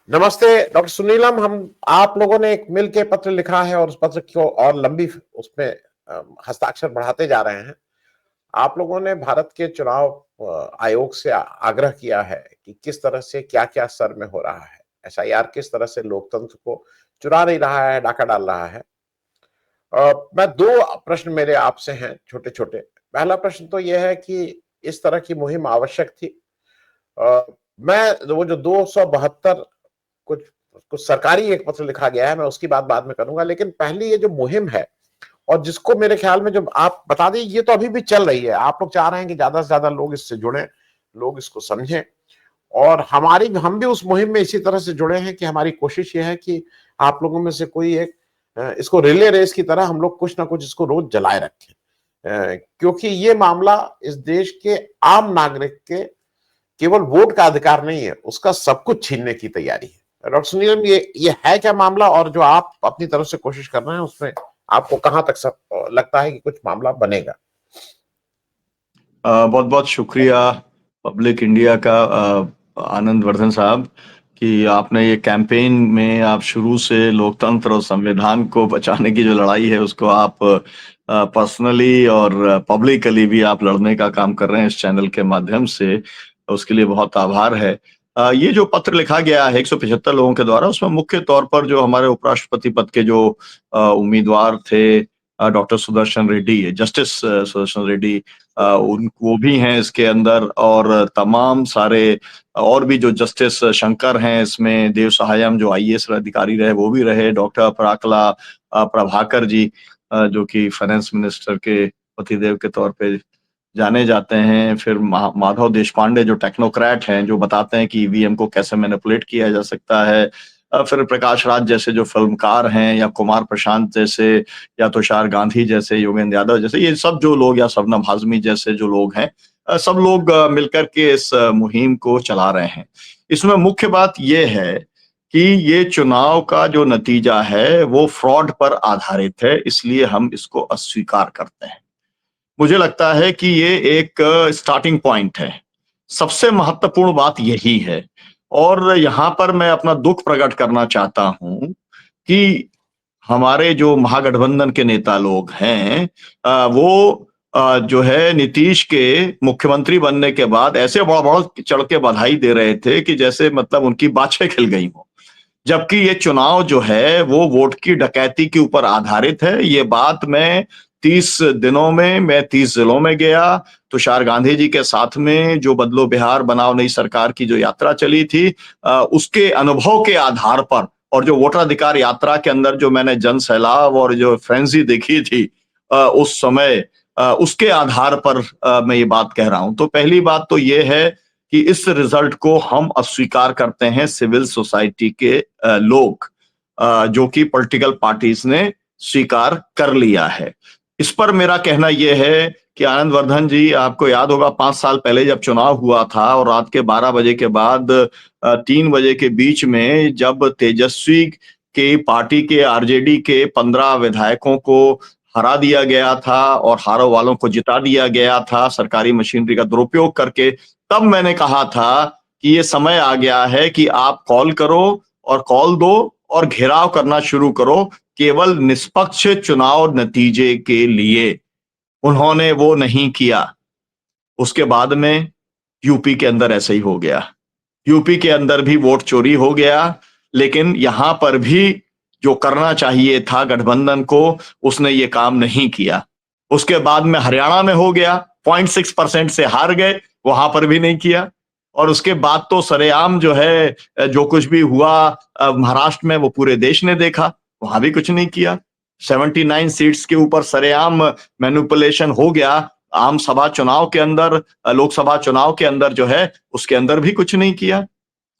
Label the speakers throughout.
Speaker 1: नमस्ते डॉक्टर सुनीलम। हम आप लोगों ने एक मिल के पत्र लिखा है और उस पत्र को और लंबी उसमें हस्ताक्षर बढ़ाते जा रहे हैं। आप लोगों ने भारत के चुनाव आयोग से आग्रह किया है कि किस तरह से क्या-क्या स्तर में हो रहा है। एसआईआर किस तरह से लोकतंत्र को चुरा नहीं रहा है, डाका डाल रहा है। मैं 2 प्रश्न मेरे आपसे हैं छोटे-छोटे। पहला प्रश्न तो यह है कि इस तरह की मुहिम आवश्यक थी। अ, मैं वो जो 272 कुछ कुछ सरकारी एक पत्र लिखा गया है, मैं उसकी बात बाद में करूंगा, लेकिन पहली ये जो मुहिम है और जिसको मेरे ख्याल में जो आप बता दें, ये तो अभी भी चल रही है। आप लोग चाह रहे हैं कि ज्यादा से ज्यादा लोग इससे जुड़ें, लोग इसको समझें, और हम भी उस मुहिम में इसी तरह से जुड़े हैं कि हमारी कोशिश ये है कि आप लोगों में से कोई एक इसको रिले रेस की तरह हम लोग कुछ ना कुछ इसको रोज जलाए रखें। क्योंकि ये मामला इस देश के आम नागरिक के केवल वोट का अधिकार नहीं है, उसका सब कुछ छीनने की तैयारी है। डॉक्टर सुनील, ये है क्या मामला, और जो आप अपनी तरफ से कोशिश कर रहे हैं उसमें आपको कहां तक सब लगता है कि कुछ मामला बनेगा?
Speaker 2: बहुत बहुत शुक्रिया पब्लिक इंडिया का आनंद वर्धन साहब कि आपने ये कैंपेन में आप शुरू से लोकतंत्र और संविधान को बचाने की जो लड़ाई है उसको आप पर्सनली और पब्लिकली भी आप लड़ने का काम कर रहे हैं इस चैनल के माध्यम से। उसके लिए बहुत आभार है। ये जो पत्र लिखा गया है 175 लोगों के द्वारा, उसमें मुख्य तौर पर जो हमारे उपराष्ट्रपति पद के जो उम्मीदवार थे, डॉक्टर सुदर्शन रेड्डी, जस्टिस सुदर्शन रेड्डी, उन वो भी हैं इसके अंदर, और तमाम सारे और भी जो जस्टिस शंकर हैं इसमें, देव सहायम जो आईएएस अधिकारी रहे वो भी रहे, डॉक्टर पराकला प्रभाकर जी जो कि फाइनेंस मिनिस्टर के पतिदेव के तौर पे जाने जाते हैं, फिर माधव देशपांडे जो टेक्नोक्रेट हैं, जो बताते हैं कि ईवीएम को कैसे मैनिपुलेट किया जा सकता है, फिर प्रकाश राज जैसे जो फिल्मकार हैं, या कुमार प्रशांत जैसे, या तुषार गांधी जैसे, योगेंद्र यादव जैसे, ये सब जो लोग, या शबनम हाजमी जैसे जो लोग हैं, सब लोग मिलकर के इस मुहिम को चला रहे हैं। इसमें मुख्य बात ये है कि ये चुनाव का जो नतीजा है वो फ्रॉड पर आधारित है, इसलिए हम इसको अस्वीकार करते हैं। मुझे लगता है कि ये एक स्टार्टिंग पॉइंट है। सबसे महत्वपूर्ण बात यही है, और यहाँ पर मैं अपना दुख प्रकट करना चाहता हूँ कि हमारे जो महागठबंधन के नेता लोग हैं, वो जो है नीतीश के मुख्यमंत्री बनने के बाद ऐसे बड़ा-बड़ा चढ़ के बधाई दे रहे थे कि जैसे मतलब उनकी बाछें खिल गई हों। जबकि ये चुनाव जो है वो वोट की डकैती के ऊपर आधारित है। ये बात मैं 30 दिनों में मैं 30 जिलों में गया, तुषार गांधी जी के साथ में जो बदलो बिहार बनाओ नई सरकार की जो यात्रा चली थी, उसके अनुभव के आधार पर, और जो वोटराधिकार यात्रा के अंदर जो मैंने जन सैलाब और जो फ्रेंजी देखी थी उस समय, उसके आधार पर मैं ये बात कह रहा हूं। तो पहली बात तो ये है कि इस रिजल्ट को हम अस्वीकार करते हैं, सिविल सोसाइटी के लोग, जो कि पॉलिटिकल पार्टीज ने स्वीकार कर लिया है। इस पर मेरा कहना यह है कि आनंद वर्धन जी, आपको याद होगा 5 साल पहले जब चुनाव हुआ था और रात के 12 बजे के बाद 3 बजे के बीच में जब तेजस्वी की पार्टी के आरजेडी के 15 विधायकों को हरा दिया गया था और हारों वालों को जिता दिया गया था सरकारी मशीनरी का दुरुपयोग करके, तब मैंने कहा था कि ये समय आ गया है कि आप कॉल करो और कॉल दो और घेराव करना शुरू करो, केवल निष्पक्ष चुनाव नतीजे के लिए। उन्होंने वो नहीं किया। उसके बाद में यूपी के अंदर ऐसे ही हो गया। यूपी के अंदर भी वोट चोरी हो गया, लेकिन यहां पर भी जो करना चाहिए था गठबंधन को, उसने ये काम नहीं किया। उसके बाद में हरियाणा में हो गया, 0.6% से हार गए, वहां पर भी नहीं किया। और उसके बाद तो सरेआम जो है जो कुछ भी हुआ महाराष्ट्र में, वो पूरे देश ने देखा, वहां भी कुछ नहीं किया। 79 सीट्स के ऊपर सरेआम मैनिपुलेशन हो गया। आम सभा चुनाव के अंदर, लोकसभा चुनाव के अंदर जो है, उसके अंदर भी कुछ नहीं किया।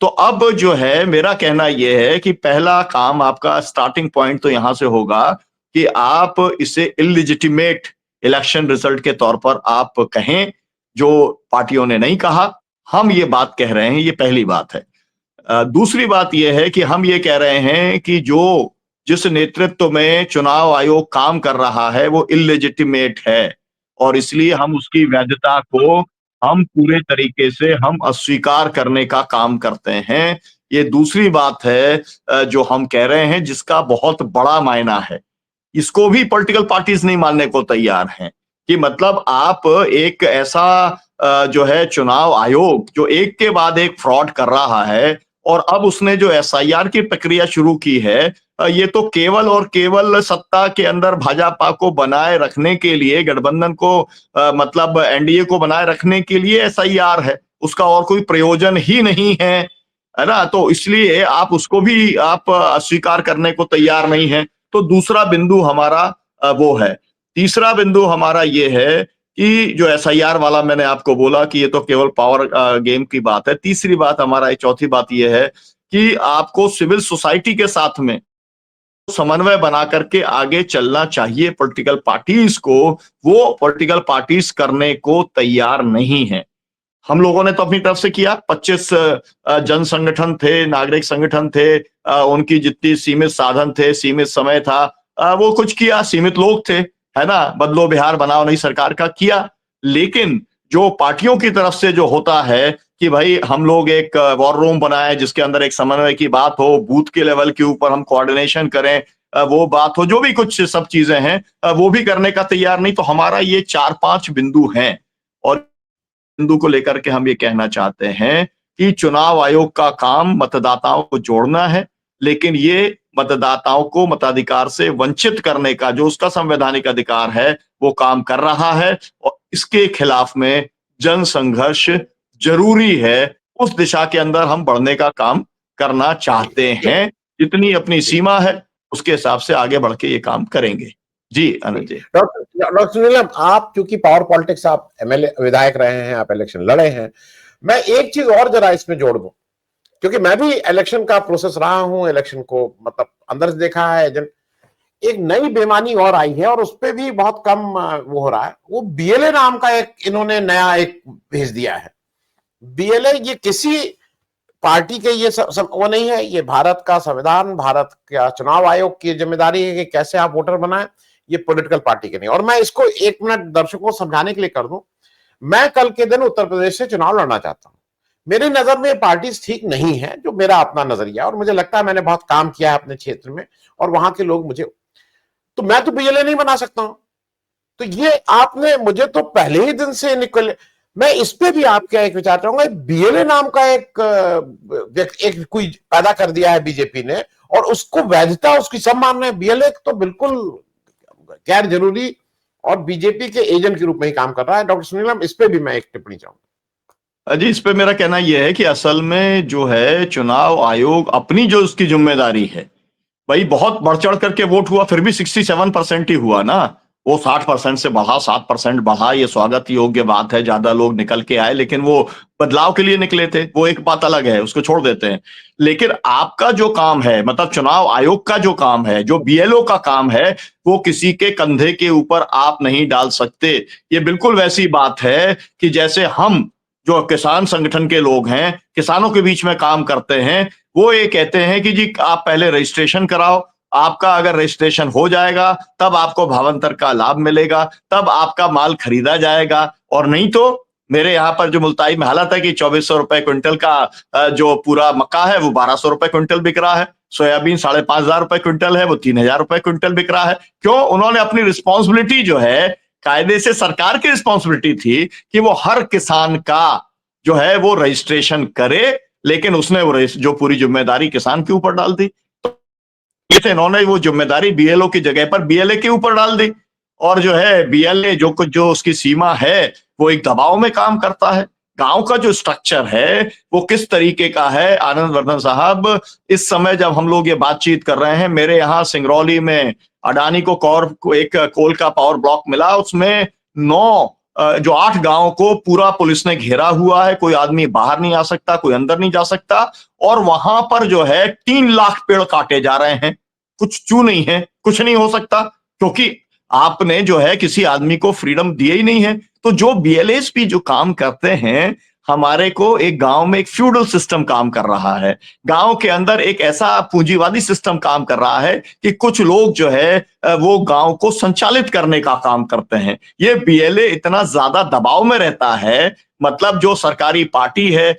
Speaker 2: तो अब जो है मेरा कहना यह है कि पहला काम आपका, स्टार्टिंग पॉइंट तो यहां से होगा कि आप इसे इलिजिटिमेट इलेक्शन रिजल्ट के तौर पर आप कहें, जो पार्टियों ने नहीं कहा, हम ये बात कह रहे हैं, ये पहली बात है। दूसरी बात यह है कि हम ये कह रहे हैं कि जो जिस नेतृत्व में चुनाव आयोग काम कर रहा है वो इलेजिटिमेट है, और इसलिए हम उसकी वैधता को हम पूरे तरीके से हम अस्वीकार करने का काम करते हैं। ये दूसरी बात है जो हम कह रहे हैं, जिसका बहुत बड़ा मायना है। इसको भी पॉलिटिकल पार्टीज नहीं मानने को तैयार हैं कि मतलब आप एक ऐसा जो है चुनाव आयोग जो एक के बाद एक फ्रॉड कर रहा है, और अब उसने जो एसआईआर की प्रक्रिया शुरू की है, ये तो केवल और केवल सत्ता के अंदर भाजपा को बनाए रखने के लिए, गठबंधन को मतलब एनडीए को बनाए रखने के लिए एसआईआर है, उसका और कोई प्रयोजन ही नहीं है ना? तो इसलिए आप उसको भी आप अस्वीकार करने को तैयार नहीं है। तो दूसरा बिंदु हमारा वो है। तीसरा बिंदु हमारा ये है कि जो एसआईआर वाला मैंने आपको बोला कि ये तो केवल पावर गेम की बात है। तीसरी बात हमारा, चौथी बात ये है कि आपको सिविल सोसाइटी के साथ में समन्वय बना करके आगे चलना चाहिए पॉलिटिकल पार्टीज को। वो पॉलिटिकल पार्टीज करने को तैयार नहीं है। हम लोगों ने तो अपनी तरफ से किया, 25 जन संगठन थे, नागरिक संगठन थे, उनकी जितनी सीमित साधन थे, सीमित समय था, वो कुछ किया, सीमित लोग थे, है ना? बदलो बिहार बनाओ नई सरकार का किया। लेकिन जो पार्टियों की तरफ से जो होता है कि भाई हम लोग एक वॉर रूम बनाए जिसके अंदर एक समन्वय की बात हो, बूथ के लेवल के ऊपर हम कोऑर्डिनेशन करें, वो बात हो, जो भी कुछ सब चीजें हैं, वो भी करने का तैयार नहीं। तो हमारा ये 4-5 बिंदु हैं, और बिंदु को लेकर के हम ये कहना चाहते हैं कि चुनाव आयोग का काम मतदाताओं को जोड़ना है, लेकिन ये मतदाताओं को मताधिकार से वंचित करने का जो उसका संवैधानिक अधिकार है, वो काम कर रहा है, और इसके खिलाफ में जन संघर्ष जरूरी है। उस दिशा के अंदर हम बढ़ने का काम करना चाहते हैं। जितनी अपनी सीमा है, उसके हिसाब से आगे बढ़ के ये काम करेंगे। जी, आनंद जी।
Speaker 1: डॉक्टर सुनीलम, आप चूंकि पावर पॉलिटिक्स, आप एमएलए विधायक रहे हैं, आप इलेक्शन लड़े हैं, मैं एक चीज और जरा इसमें जोड़ दूं, क्योंकि मैं भी इलेक्शन का प्रोसेस रहा हूं, इलेक्शन को मतलब अंदर से देखा है। एक नई बेईमानी और आई है और उस पर भी बहुत कम वो हो रहा है। वो बीएलए नाम का एक इन्होंने नया एक भेज दिया है। बीएलए ये किसी पार्टी के ये सब वो नहीं है, ये भारत का संविधान, भारत का चुनाव आयोग की जिम्मेदारी है कि कैसे आप वोटर बनाएं, ये पॉलिटिकल पार्टी के नहीं। और मैं इसको 1 मिनट दर्शकों को समझाने के लिए कर दूं। मैं कल के दिन उत्तर प्रदेश से चुनाव लड़ना चाहता हूं। मेरी नजर में पार्टी ठीक नहीं है, जो मेरा अपना नजरिया, और मुझे लगता है मैंने बहुत काम किया है अपने क्षेत्र में और वहां के लोग मुझे, तो मैं तो बीएलए नहीं बना सकता हूं। तो ये आपने मुझे तो पहले ही दिन से निकल, मैं इस पे भी आपका एक विचार चाहूंगा। बीएलए नाम का एक कोई पैदा कर दिया है बीजेपी ने, और उसको वैधता उसकी सब मान रहे हैं। बीएलए तो बिल्कुल गैर जरूरी और बीजेपी के एजेंट के रूप में ही काम कर रहा है। डॉक्टर सुनीलम, इस पे भी मैं एक टिप्पणी चाहूंगा।
Speaker 2: जी, इस पे मेरा कहना यह है कि असल में जो है चुनाव आयोग अपनी जो उसकी जिम्मेदारी है, भाई बहुत बढ़ चढ़ करके वोट हुआ, फिर भी 67% ही हुआ ना। वो 60% से बढ़ा, 7% बढ़ा, ये स्वागत योग्य बात है, ज्यादा लोग निकल के आए, लेकिन वो बदलाव के लिए निकले थे, वो एक बात अलग है, उसको छोड़ देते हैं। लेकिन आपका जो काम है, मतलब चुनाव आयोग का जो काम है, जो बीएलओ का काम है, वो किसी के कंधे के ऊपर आप नहीं डाल सकते। ये बिल्कुल वैसी बात है कि जैसे हम जो किसान संगठन के लोग हैं, किसानों के बीच में काम करते हैं, वो ये कहते हैं कि जी आप पहले रजिस्ट्रेशन कराओ, आपका अगर रजिस्ट्रेशन हो जाएगा तब आपको भावांतर का लाभ मिलेगा, तब आपका माल खरीदा जाएगा, और नहीं तो मेरे यहाँ पर जो मुल्ताई में हालत है कि 2400 रुपए क्विंटल का जो पूरा मक्का है वो 1200 रुपए क्विंटल बिक रहा है, सोयाबीन 5,500 रुपए क्विंटल है, वो 3,000 रुपए क्विंटल बिक रहा है। क्यों? उन्होंने अपनी रिस्पॉन्सिबिलिटी जो है, कायदे से सरकार की रिस्पॉन्सिबिलिटी थी कि वो हर किसान का जो है वो रजिस्ट्रेशन करे, लेकिन उसने वो जो पूरी जिम्मेदारी किसान के ऊपर डाल दी। तो ये इन्होंने वो जिम्मेदारी बीएलओ की जगह पर बीएलए के ऊपर डाल दी, और जो है बीएलए जो कुछ जो उसकी सीमा है वो एक दबाव में काम करता है। गांव का जो स्ट्रक्चर है वो किस तरीके का है, आनंद वर्धन साहब, इस समय जब हम लोग ये बातचीत कर रहे हैं, मेरे यहाँ सिंगरौली में अडानी को एक कोल का पावर ब्लॉक मिला, उसमें 8 गांव को पूरा पुलिस ने घेरा हुआ है, कोई आदमी बाहर नहीं आ सकता, कोई अंदर नहीं जा सकता, और वहां पर जो है 3 लाख पेड़ काटे जा रहे हैं। कुछ क्यों नहीं है, कुछ नहीं हो सकता, क्योंकि आपने जो है किसी आदमी को फ्रीडम दिए ही नहीं है। तो जो बीएलएस भी जो काम करते हैं, हमारे को एक गांव में एक फ्यूडल सिस्टम काम कर रहा है। गांव के अंदर एक ऐसा पूंजीवादी सिस्टम काम कर रहा है कि कुछ लोग जो है वो गांव को संचालित करने का काम करते हैं। ये बीएलए इतना ज्यादा दबाव में रहता है, मतलब जो सरकारी पार्टी है,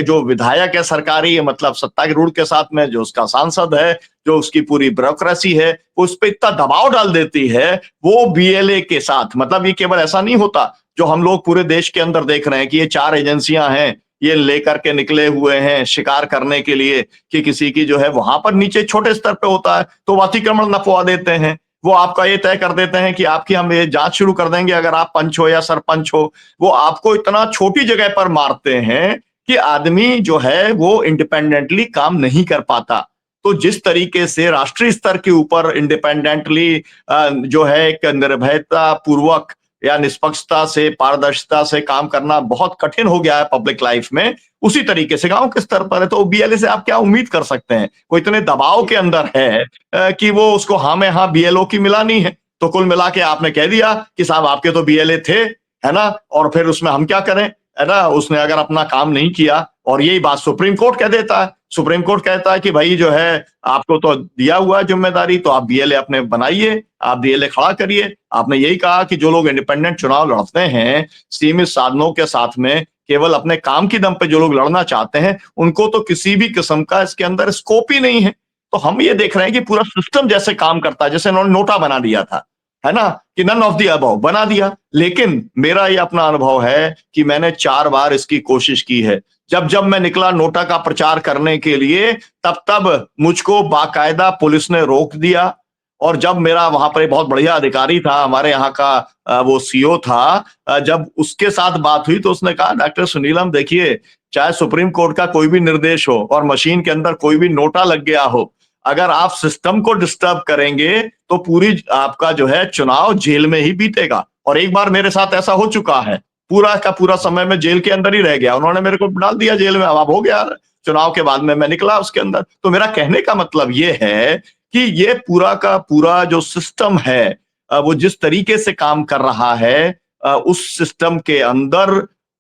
Speaker 2: जो विधायक है सरकारी, मतलब सत्ता के रूढ़ के साथ में जो उसका सांसद है, जो उसकी पूरी ब्यूरोक्रेसी है, उस पर इतना दबाव डाल देती है वो बीएलए के साथ। मतलब ये केवल ऐसा नहीं होता जो हम लोग पूरे देश के अंदर देख रहे हैं कि ये 4 एजेंसियां हैं, ये लेकर के निकले हुए हैं शिकार करने के लिए कि किसी की जो है वहां पर नीचे छोटे स्तर पे होता है तो वो अतिक्रमण नपवा देते हैं। वो आपका ये तय कर देते हैं कि आपकी हम ये जांच शुरू कर देंगे अगर आप पंच हो या सरपंच हो। वो आपको इतना छोटी जगह पर मारते हैं कि आदमी जो है वो इंडिपेंडेंटली काम नहीं कर पाता। तो जिस तरीके से राष्ट्रीय स्तर के ऊपर इंडिपेंडेंटली जो है एक निर्भयता पूर्वक या निष्पक्षता से, पारदर्शिता से काम करना बहुत कठिन हो गया है पब्लिक लाइफ में, उसी तरीके से गांव के स्तर पर है। तो बीएलए से आप क्या उम्मीद कर सकते हैं? वो इतने दबाव के अंदर है कि वो उसको हाँ में हाँ बीएलओ की मिलानी है। तो कुल मिला के आपने कह दिया कि साहब आपके तो बीएलए थे, है ना, और फिर उसमें हम क्या करें, है ना। उसने अगर अपना काम नहीं किया, और यही बात सुप्रीम कोर्ट कह देता है, सुप्रीम कोर्ट कहता है कि भाई जो है आपको तो दिया हुआ है जिम्मेदारी, तो आप बीएलए अपने बनाइए, आप बीएलए खड़ा करिए। आपने यही कहा कि जो लोग इंडिपेंडेंट चुनाव लड़ते हैं सीमित साधनों के साथ में, केवल अपने काम की दम पे जो लोग लड़ना चाहते हैं, उनको तो किसी भी किस्म का इसके अंदर स्कोप ही नहीं है। तो हम ये देख रहे हैं कि पूरा सिस्टम जैसे काम करता है, जैसे उन्होंने नोटा बना दिया था, है ना, कि नन ऑफ द अबव बना दिया। लेकिन मेरा ये अपना अनुभव है कि मैंने 4 बार इसकी कोशिश की है। जब जब मैं निकला नोटा का प्रचार करने के लिए, तब तब मुझको बाकायदा पुलिस ने रोक दिया। और जब मेरा वहां पर एक बहुत बढ़िया अधिकारी था हमारे यहाँ का, वो सीओ था, जब उसके साथ बात हुई तो उसने कहा डॉक्टर सुनीलम देखिए, चाहे सुप्रीम कोर्ट का कोई भी निर्देश हो और मशीन के अंदर कोई भी नोटा लग गया हो, अगर आप सिस्टम को डिस्टर्ब करेंगे तो पूरी आपका जो है चुनाव जेल में ही बीतेगा। और एक बार मेरे साथ ऐसा हो चुका है, पूरा का पूरा समय मैं जेल के अंदर ही रह गया, उन्होंने मेरे को डाल दिया जेल में। अब हो गया चुनाव के बाद में मैं निकला उसके अंदर। तो मेरा कहने का मतलब ये है कि ये पूरा का पूरा जो सिस्टम है, वो जिस तरीके से काम कर रहा है, उस सिस्टम के अंदर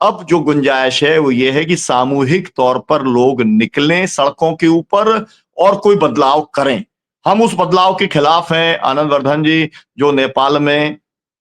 Speaker 2: अब जो गुंजाइश है वो ये है कि सामूहिक तौर पर लोग निकलें सड़कों के ऊपर और कोई बदलाव करें। हम उस बदलाव के खिलाफ हैं आनंद वर्धन जी, जो नेपाल में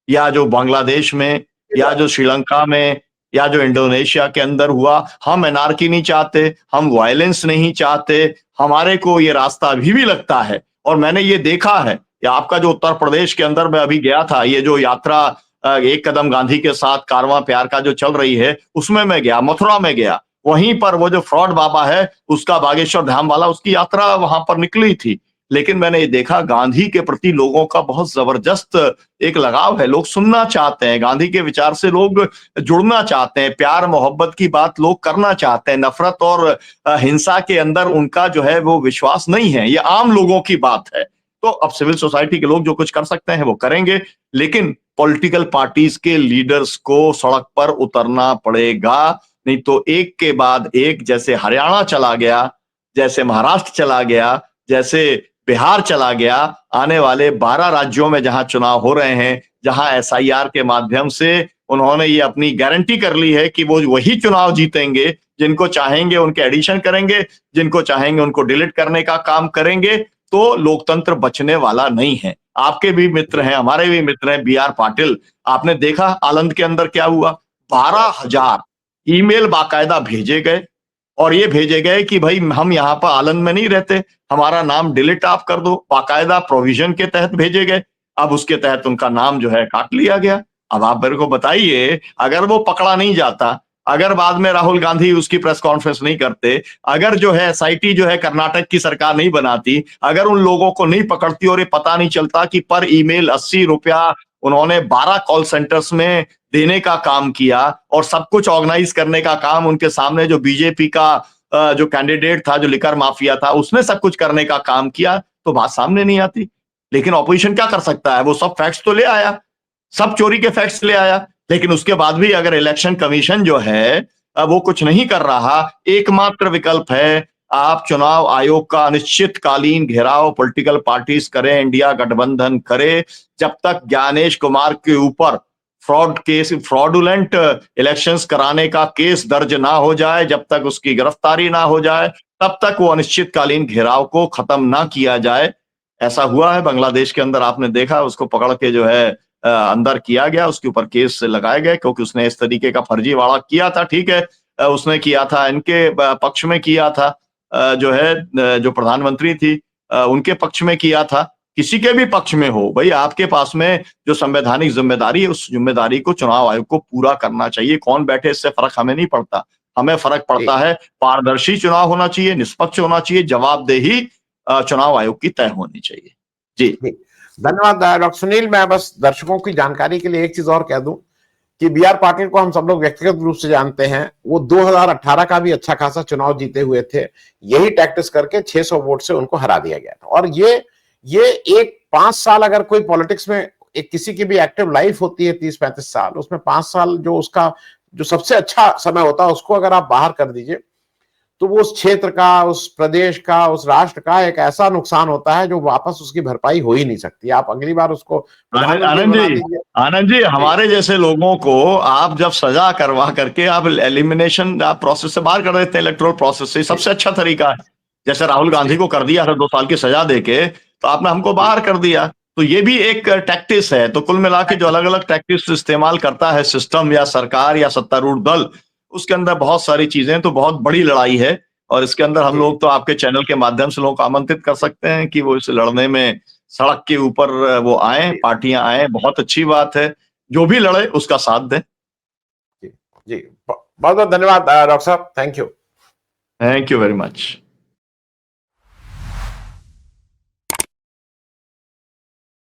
Speaker 2: या जो बांग्लादेश में या जो श्रीलंका में या जो इंडोनेशिया के अंदर हुआ। हम एनार्की नहीं चाहते, हम वायलेंस नहीं चाहते। हमारे को ये रास्ता अभी भी लगता है, और मैंने ये देखा है, या आपका जो उत्तर प्रदेश के अंदर मैं अभी गया था, ये जो यात्रा एक कदम गांधी के साथ कारवां प्यार का जो चल रही है, उसमें मैं गया, मथुरा में गया। वहीं पर वो जो फ्रॉड बाबा है उसका, बागेश्वर धाम वाला, उसकी यात्रा वहां पर निकली थी। लेकिन मैंने ये देखा गांधी के प्रति लोगों का बहुत जबरदस्त एक लगाव है। लोग सुनना चाहते हैं, गांधी के विचार से लोग जुड़ना चाहते हैं, प्यार मोहब्बत की बात लोग करना चाहते हैं। नफरत और हिंसा के अंदर उनका जो है वो विश्वास नहीं है। ये आम लोगों की बात है। तो अब सिविल सोसाइटी के लोग जो कुछ कर सकते हैं वो करेंगे, लेकिन पॉलिटिकल पार्टीज के लीडर्स को सड़क पर उतरना पड़ेगा। नहीं तो एक के बाद एक, जैसे हरियाणा चला गया, जैसे महाराष्ट्र चला गया, जैसे बिहार चला गया, आने वाले 12 राज्यों में जहां चुनाव हो रहे हैं, जहां एसआईआर के माध्यम से उन्होंने ये अपनी गारंटी कर ली है कि वो वही चुनाव जीतेंगे, जिनको चाहेंगे उनके एडिशन करेंगे, जिनको चाहेंगे उनको डिलीट करने का काम करेंगे। तो लोकतंत्र बचने वाला नहीं है। आपके भी मित्र हैं, हमारे भी मित्र हैं, बी आर पाटिल, आपने देखा आनंद के अंदर क्या हुआ। 12,000 ईमेल बाकायदा भेजे गए, और ये भेजे गए कि भाई हम यहाँ पर आनंद में नहीं रहते, हमारा नाम डिलीट आप कर दो। बाकायदा प्रोविजन के तहत भेजे गए। अब उसके तहत उनका नाम जो है काट लिया गया। अब आप मेरे को बताइए, अगर वो पकड़ा नहीं जाता, अगर बाद में राहुल गांधी उसकी प्रेस कॉन्फ्रेंस नहीं करते, अगर जो है एसआईटी जो है कर्नाटक की सरकार नहीं बनाती, अगर उन लोगों को नहीं पकड़ती और ये पता नहीं चलता कि पर ईमेल 80 रुपया उन्होंने 12 कॉल सेंटर्स में देने का काम किया, और सब कुछ ऑर्गेनाइज करने का काम उनके सामने जो बीजेपी का जो कैंडिडेट था, जो लिकर माफिया था, उसने सब कुछ करने का काम किया, तो बात सामने नहीं आती। लेकिन ऑपोजिशन क्या कर सकता है? वो सब फैक्ट्स तो ले आया, सब चोरी के फैक्ट्स ले आया, लेकिन उसके बाद भी अगर इलेक्शन कमीशन जो है वो कुछ नहीं कर रहा, एकमात्र विकल्प है आप चुनाव आयोग का अनिश्चितकालीन घेराव पॉलिटिकल पार्टीज करें, इंडिया गठबंधन करे। जब तक ज्ञानेश कुमार के ऊपर फ्रॉड केस, फ्रॉडुलेंट इलेक्शंस कराने का केस दर्ज ना हो जाए, जब तक उसकी गिरफ्तारी ना हो जाए, तब तक वो अनिश्चितकालीन घेराव को खत्म ना किया जाए। ऐसा हुआ है बांग्लादेश के अंदर, आपने देखा, उसको पकड़ के जो है अंदर किया गया, उसके ऊपर केस लगाए गए क्योंकि उसने इस तरीके का फर्जीवाड़ा किया था। ठीक है, उसने किया था, इनके पक्ष में किया था, जो है जो प्रधानमंत्री थी उनके पक्ष में किया था, किसी के भी पक्ष में हो, भाई आपके पास में जो संवैधानिक जिम्मेदारी है, उस जिम्मेदारी को चुनाव आयोग को पूरा करना चाहिए। कौन बैठे इससे फर्क हमें नहीं पड़ता, हमें फर्क
Speaker 1: जी
Speaker 2: पड़ता है पारदर्शी चुनाव होना चाहिए, निष्पक्ष होना चाहिए, जवाबदेही चुनाव आयोग की तय होनी चाहिए। जी
Speaker 1: जी धन्यवाद डॉक्टर सुनील। मैं बस दर्शकों की जानकारी के लिए एक चीज और कह दूं कि बी आर पाटिल को हम सब लोग व्यक्तिगत रूप से जानते हैं। वो 2018 का भी अच्छा खासा चुनाव जीते हुए थे, यही टैक्टिस करके 600 वोट से उनको हरा दिया गया था। और ये एक 5 साल, अगर कोई पॉलिटिक्स में एक किसी की भी एक्टिव लाइफ होती है 30-35 साल, उसमें 5 साल जो उसका जो सबसे अच्छा समय होता है, उसको अगर आप बाहर कर दीजिए तो वो उस क्षेत्र का, उस प्रदेश का, उस राष्ट्र का एक ऐसा नुकसान होता है जो वापस उसकी भरपाई हो ही नहीं सकती। आप अगली बार उसको प्रधानमंत्री
Speaker 2: आनंद
Speaker 1: बना
Speaker 2: जी,
Speaker 1: दीजिए।
Speaker 2: आनंद जी,
Speaker 1: जी
Speaker 2: हमारे जैसे लोगों को आप जब सजा करवा करके आप एलिमिनेशन प्रोसेस से बाहर कर देते हैं, इलेक्टोरल प्रोसेस से,
Speaker 1: जी
Speaker 2: सबसे अच्छा तरीका है। जैसे राहुल गांधी
Speaker 1: जी
Speaker 2: को कर दिया था 2 साल की सजा देके, तो आपने हमको
Speaker 1: जी
Speaker 2: बाहर कर दिया। तो ये भी एक टैक्टिस है। तो कुल मिला के जो अलग अलग टैक्टिस इस्तेमाल करता है सिस्टम या सरकार या सत्तारूढ़ दल, उसके अंदर बहुत सारी चीजें, तो बहुत बड़ी लड़ाई है। और इसके अंदर हम
Speaker 1: जी
Speaker 2: लोग तो आपके चैनल के माध्यम से लोगों को आमंत्रित कर सकते हैं कि वो इस लड़ने में सड़क के ऊपर वो आए,
Speaker 1: जी
Speaker 2: पार्टियां आए, बहुत अच्छी बात है। जो भी लड़े उसका साथ दें।
Speaker 1: जी जी बहुत बहुत धन्यवाद डॉक्टर साहब, thank you.
Speaker 2: Thank you very much.